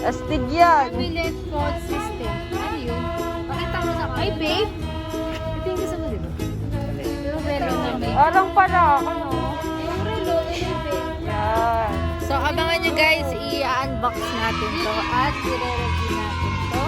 Astig yan. Amulet pod system. Ano yun? Pakita mo sa akin. Ay, babe! Ito yung gusto mo, di ba? Yung relo na babe. Parang pala ako, no? Yung relo, babe. Yan. So, abangan nyo guys, i-unbox natin to at i-review natin to.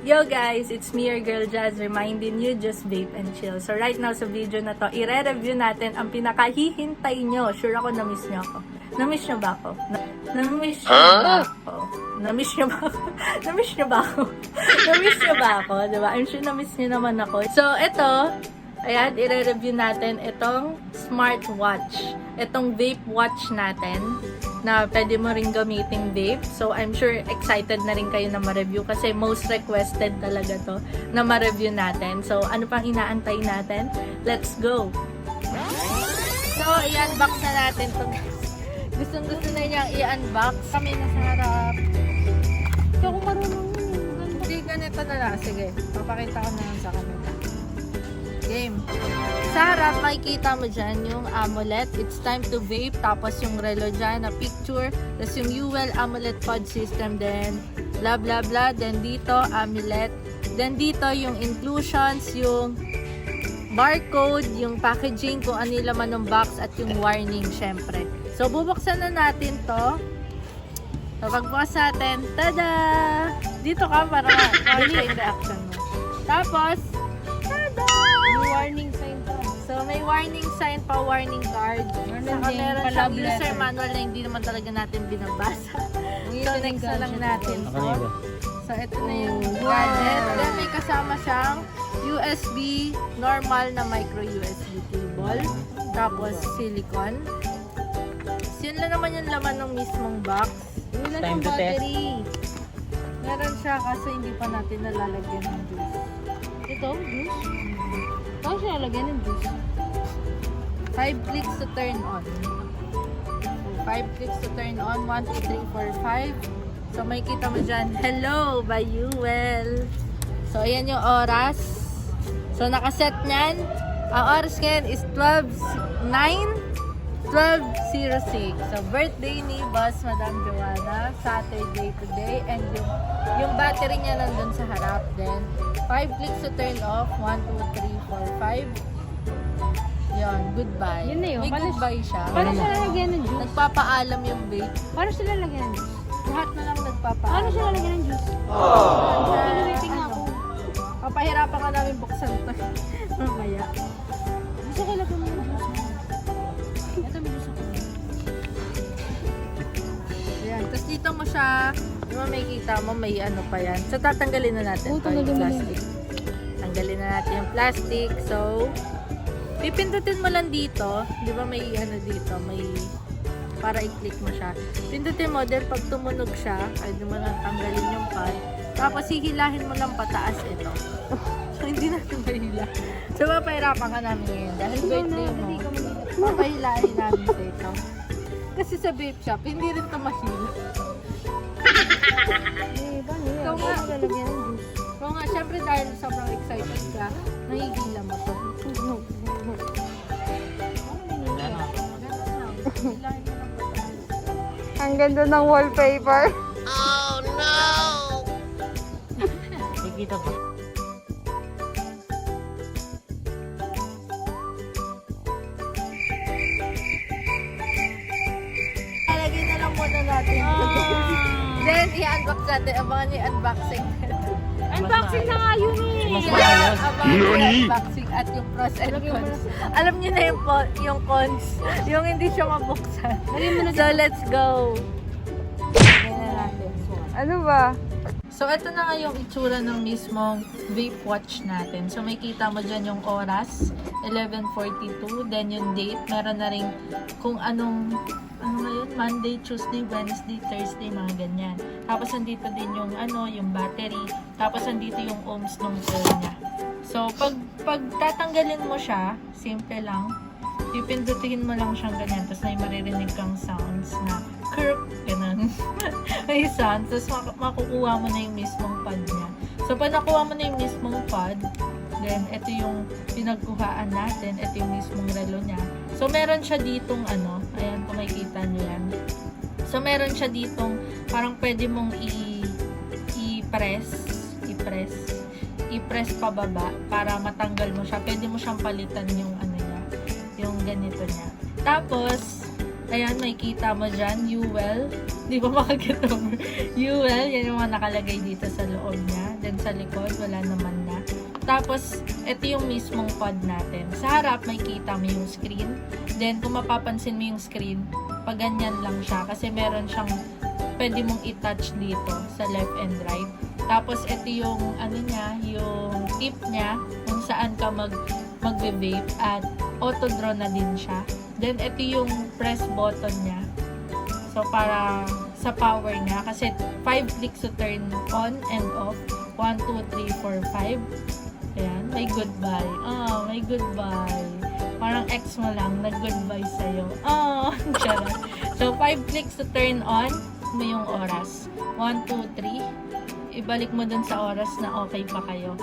Yo guys, it's me your girl Jazz reminding you just vape and chill. So right now sa video na to, i-review natin ang pinakahihintay nyo. Sure ako na-miss nyo ako. Na-miss nyo ba ako? Na-miss nyo ba ako? Na-miss nyo ba ako? Na-miss nyo ba ako? Na-miss nyo ba ako? Diba? I'm sure na-miss nyo naman ako. So ito, ayan, i-review natin itong smartwatch. Itong vape watch natin na pwede mo rin gamiting vape. So, I'm sure excited na rin kayo na ma-review kasi most requested talaga to na ma-review natin. So, ano pang inaantay natin? Let's go! So, i-unbox na natin to. Gustong-gusto na niyang i-unbox. Kami nasa harap. Hindi ako marunong yun. Hindi, ganito na lang. Sige, papakita ko na lang sa kanila. Game. Sa harap, makikita mo dyan yung amulet. It's time to vape. Tapos yung relo dyan na picture. Tapos yung UL amulet pod system. Then, blah blah blah. Then dito, amulet. Then dito, yung inclusions, yung barcode, yung packaging, kung ano yung laman ng box, at yung warning, syempre. So, bubuksan na natin to. So, pagbukas natin, tada! Dito ka para makita yung reaction mo. Tapos, tada! Warning sign pa. So, may warning sign pa, warning card. Saka meron siyang user manual na hindi naman talaga natin binabasa. So, next na lang natin. So, ito na yung gadget. Then, may kasama siyang USB, normal na micro USB cable. Tapos, silicone. So, yun lang naman yung laman ng mismong box. Yun lang yung battery. Meron siya kasi hindi pa natin nalalagyan ng juice. Ito, juice? Bakit siya lalagyan ng juice? 5 clicks to turn on. So, 5 clicks to turn on. 1, 2, 3, 4, 5. So, may kita mo dyan. Hello by Yuel. So, ayan yung oras. So, nakaset nyan. Ang oras ngayon is 12:06. So, birthday ni Boss Madam Joanna. Saturday today. And yung battery niya nandun sa harap. Then, 5 clicks to turn off. 1, 2, 3, 4, 5. Yun, goodbye. Yun na yun. May goodbye siya. Paano siya lalagyan ng juice? Nagpapaalam yung vape. Paano siya lalagyan ng juice? Lahat na lang nagpapaalam. Paano siya lalagyan ng juice? Pinawaiting nga ako. Papahirapan ka namin buksan to. Mamaya. Gusto ko lagyan mo ng juice. Ito may juice ako. Ayan. Tapos dito mo siya, di ba may kita mo, may ano pa yan. So tatanggalin na natin Oo, to, yung tanggalin mo na plastic. Tanggalin na natin yung plastic. So, pipindutin mo lang dito. Di ba may ano dito, may para i-click mo siya. Pindutin mo, then pag tumunog siya, ay di mo lang tanggalin yung pad. Tapos hihilahin mo lang pataas ito. So, hindi natin mahila. So, mapahirapan ka namin ngayon. Dahil birthday mo, mapahilahin namin sa ito. Kasi sa vape shop, hindi rin ito mahila. Eh, paano yan? Ikaw nga. Paano lalagyan ng juice? So nga, syempre dahil sobrang excited ka, nahihila mo to. No. Ganun lang. Hilahin mo lang pataas. Ang ganda ng wallpaper. Nakikita ko. Lalagay na lang muna natin. Then, i-unbox natin. Abangan niyo yung unboxing. Unboxing na nga yun eh. Mas maayos. Abangan niyo yung unboxing at yung pros and cons. Alam niyo na yung cons. Yung hindi siya mabuksan. So, let's go. Lagyan na natin. Ano ba? So, ito na nga yung itsura ng mismong vape watch natin. So, may kita mo dyan yung oras, 11:42. Then, yung date, meron na rin kung ano ngayon, Monday, Tuesday, Wednesday, Thursday, mga ganyan. Tapos, nandito din yung yung battery. Tapos, nandito yung ohms ng coil niya. So, pag tatanggalin mo siya, simple lang. Pipindutin mo lang siyang ganyan. Tapos, may maririnig kang sounds na kirk, ganun. May sound. Tapos makukuha mo na yung mismong pad niya. So, pag nakuha mo na yung mismong pad, then, ito yung pinagkuhaan natin. Ito yung mismong relo niya. So, meron siya ditong Ayan, kung makikita nyo yan. So, meron siya ditong parang pwede mong i-press pababa para matanggal mo siya. Pwede mo siyang palitan yung ano niya, yung ganito niya. Tapos, ayan, makikita mo dyan, Uwell. Di ba makakita mo? Uwell, yan yung mga nakalagay dito sa loob niya. Then sa likod, wala naman na. Tapos, ito yung mismong pod natin. Sa harap, makikita mo yung screen. Then, kung mapapansin mo yung screen, pag ganyan lang siya. Kasi meron siyang pwede mong i-touch dito sa left and right. Tapos, ito yung, ano niya, yung tip niya, kung saan ka magbe-vape at auto-draw na din siya. Then, ito yung press button niya. So, para sa power niya. Kasi, 5 clicks to turn on and off. 1, 2, 3, 4, 5. Ayan, may goodbye. Oh, may goodbye. Parang ex mo lang, nag-goodbye sa'yo. Oh, charot. So, 5 clicks to turn on mo yung oras. 1, 2, 3. Ibalik mo dun sa oras na okay pa kayo.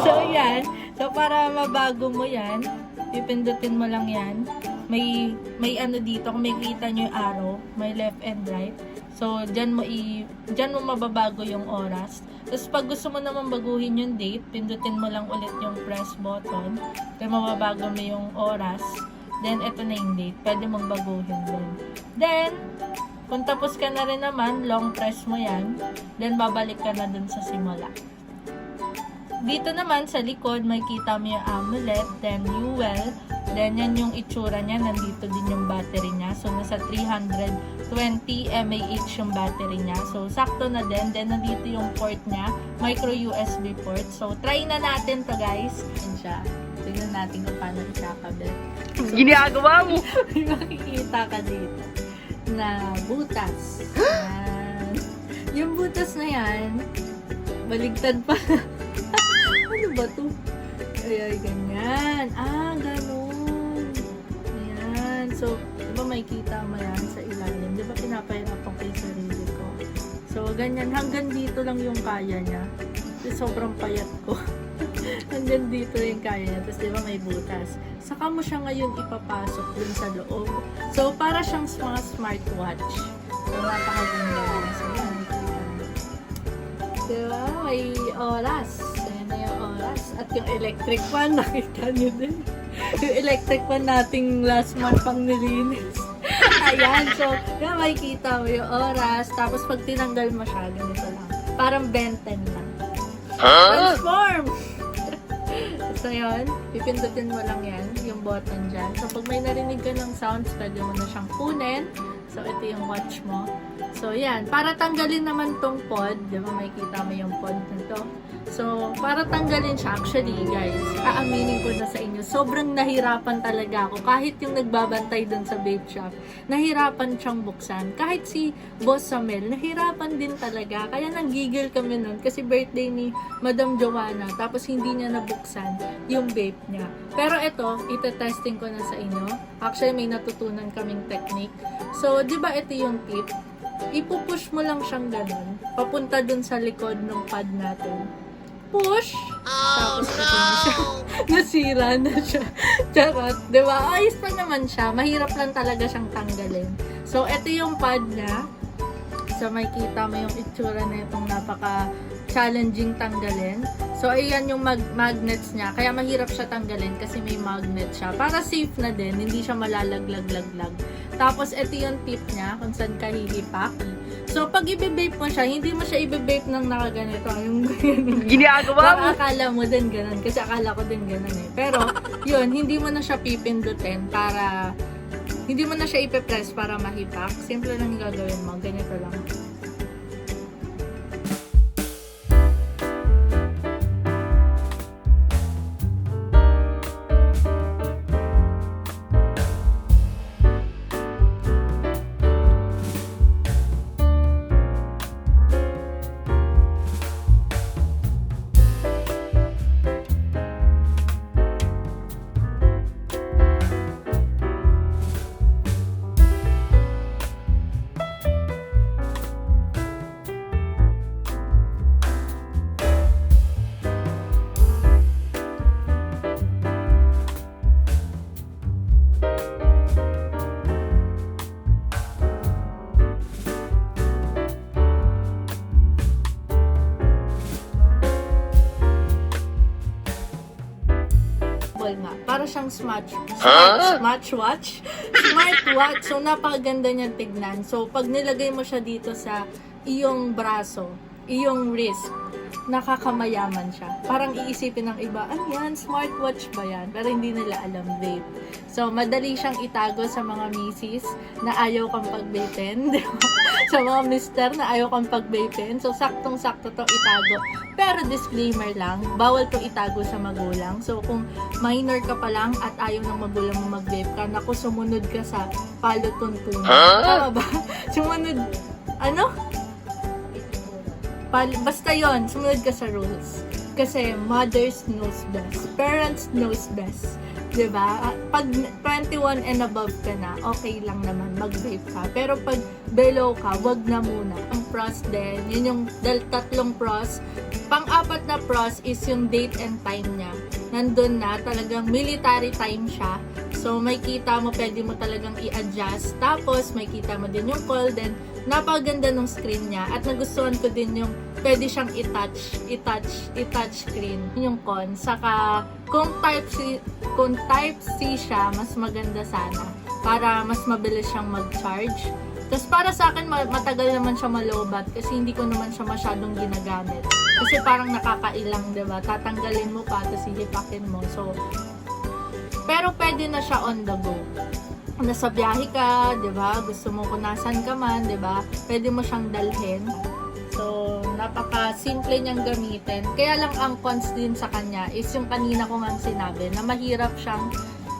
So, yan. So, para mabago mo yan, pipindutin mo lang yan. May ano dito, kung makikita nyo yung arrow, may left and right. So, dyan mo mababago yung oras. Tapos, pag gusto mo naman baguhin yung date, pindutin mo lang ulit yung press button. Then, mababago mo yung oras. Then, eto na yung date. Pwede mong baguhin din. Then, kung tapos ka na rin naman, long press mo yan. Then, babalik ka na dun sa simula. Dito naman, sa likod, makikita mo yung amulet. Then, Uwell. Then, yan yung itsura niya. Nandito din yung battery niya. So, nasa 320 mAh yung battery niya. So, sakto na din. Then, nandito yung port niya. Micro USB port. So, try na natin to, guys. Yan siya. Tignan natin kung paano isakabit. So, Ginagawa mo! may makikita ka dito na butas. Yan. Yung butas na yan, baligtad pa. Ano ba to? Ay, ganyan. Ah, ganun. Ayan. So, diba makikita mo yan sa ilalim? Diba pinapahirapan ko yung sarili ko? So, ganyan. Hanggang dito lang yung kaya niya. Kasi sobrang payat ko. Hanggang dito yung kaya niya. Tapos, diba may butas. Saka mo siya ngayon ipapasok dun sa loob. So, para siyang mga smartwatch. So, napakaganda niya. So, yan. Makikita mo. Diba? May oras. Ayan na yung oras. At yung electric fan, nakita niyo din. Yung electric fan nating last month pang nilinis. Ayan. So, yan, makikita mo yung oras. Tapos, pag tinanggal mo siya, ganito lang. Parang Ben 10 lang. Transform! So, yun, pipindutin mo lang yan, yung button dyan. So, pag may narinig ka ng sounds, pwede mo na siyang kunin. So, ito yung watch mo. So, yan. Para tanggalin naman tong pod, di ba, makikita mo yung pod na to. So, para tanggalin siya, actually, guys, aaminin ko na sa inyo, sobrang nahirapan talaga ako. Kahit yung nagbabantay dun sa vape shop, nahirapan siyang buksan. Kahit si Boss Samel, nahirapan din talaga. Kaya nanggigil kami nun kasi birthday ni Madam Joanna, tapos hindi niya nabuksan yung vape niya. Pero ito, ito-testing ko na sa inyo. Actually, may natutunan kaming technique. So, di ba ito yung tip? Ipupush mo lang siyang ganun, papunta dun sa likod ng pad natin. Push! Tapos ito na siya. Nasira na siya. Charot. Diba? Ayos pa naman siya. Mahirap lang talaga siyang tanggalin. So, ito yung pad niya. So, makikita mo yung itsura na itong napaka-challenging tanggalin. So, ayan yung magnets niya. Kaya mahirap siya tanggalin kasi may magnet siya. Para safe na din. Hindi siya malalaglag-laglag. Tapos, ito yung tip niya kung saan ka hihipak. So, pag i-vape mo siya, hindi mo siya i-vape ng nakaganito. Yung Ginagawa mo! Akala mo din ganun. Kasi akala ko din ganun eh. Pero, yun, hindi mo na siya pipindutin para, hindi mo na siya ipipress para mahipak. Simple lang yung gagawin mo. Ganito lang. siyang smartwatch. So, napakaganda niyang tignan. So, pag nilagay mo siya dito sa iyong braso, iyong wrist, nakakamayaman siya. Parang iisipin ng iba, ano yan? Smartwatch ba yan? Pero hindi nila alam, vape. So, madali siyang itago sa mga misis na ayaw kang pag-vapen. Sa mga mister na ayaw kang pag-vapen. So, saktong-sakto to itago. Pero disclaimer lang, bawal to itago sa magulang. So, kung minor ka pa lang at ayaw ng magulang mo mag-vape ka, naku, sumunod ka sa palutuntunan. Tama ba? Sumunod, ano? Basta yon, sumunod ka sa rules. Kasi mothers knows best. Parents knows best. Diba? Pag 21 and above ka na, okay lang naman mag-vape ka. Pero pag below ka, wag na muna. Ang pros din, yun yung tatlong pros. Pang-apat na pros is yung date and time niya. Nandun na, talagang military time siya. So, may kita mo, pwede mo talagang i-adjust. Tapos, may kita mo din yung call. Then, napakaganda ng screen niya. At nagustuhan ko din yung pwede siyang i-touch screen. Yung con. Saka, kung type C siya, mas maganda sana. Para mas mabilis siyang mag-charge. Tapos para sa akin, matagal naman siya malobat kasi hindi ko naman siya masyadong ginagamit. Kasi parang nakakailang, diba? Tatanggalin mo pa, tapos hihipakin mo. So, pero pwede na siya on the go. Nasa biyahe ka, diba? Gusto mo kung nasan ka man, diba? Pwede mo siyang dalhin. So, napaka-simple niyang gamitin. Kaya lang ang cons din sa kanya is yung kanina ko nga sinabi na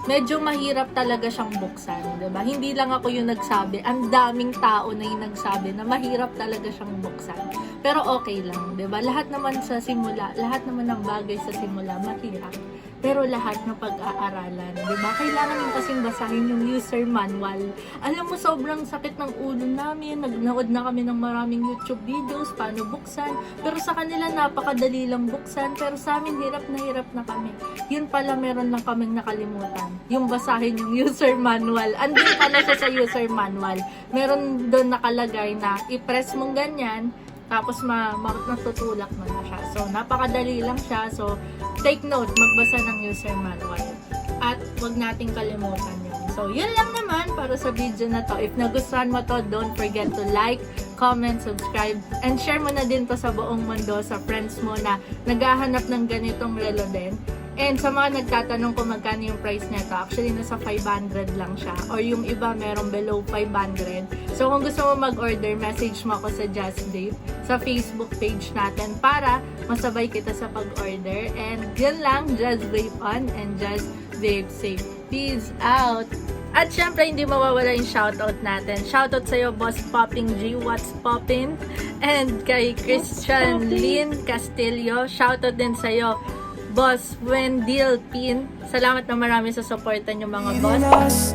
medyo mahirap talaga siyang buksan, diba? Hindi lang ako yung nagsabi, ang daming tao na yung nagsabi na mahirap talaga siyang buksan. Pero okay lang, diba? Lahat naman ng bagay sa simula, mahirap. Pero lahat ng pag-aaralan, diba? Kailangan yung kasing basahin yung user manual. Alam mo, sobrang sakit ng ulo namin. Nagnood na kami ng maraming YouTube videos, paano buksan. Pero sa kanila, napakadali lang buksan. Pero sa amin, hirap na kami. Yun pala, meron lang kaming nakalimutan. Yung basahin yung user manual. Andun pala siya sa user manual. Meron doon nakalagay na i-press mong ganyan, tapos natutulak mo na siya. So, napakadali lang siya. So, take note, magbasa ng user manual. At huwag nating kalimutan yun. So, yun lang naman para sa video na to. If nagustuhan mo to, don't forget to like, comment, subscribe, and share mo na din to sa buong mundo, sa friends mo na naghahanap ng ganitong relo din. And sa mga nagtatanong kung magkano yung price nito, actually nasa 500 lang siya. Or yung iba merong below 500. So kung gusto mo mag-order, message mo ako sa Just Vape sa Facebook page natin para masabay kita sa pag-order. And yun lang, Just Vape on and Just Vape safe. Peace out! At syempre, hindi mawawala yung shoutout natin. Shoutout sa'yo, Boss Popping G, What's Poppin'? And kay Christian Lynn Castillo, shoutout din sa'yo, Boss Wendell Pin. Salamat na marami sa supportan yung mga boss.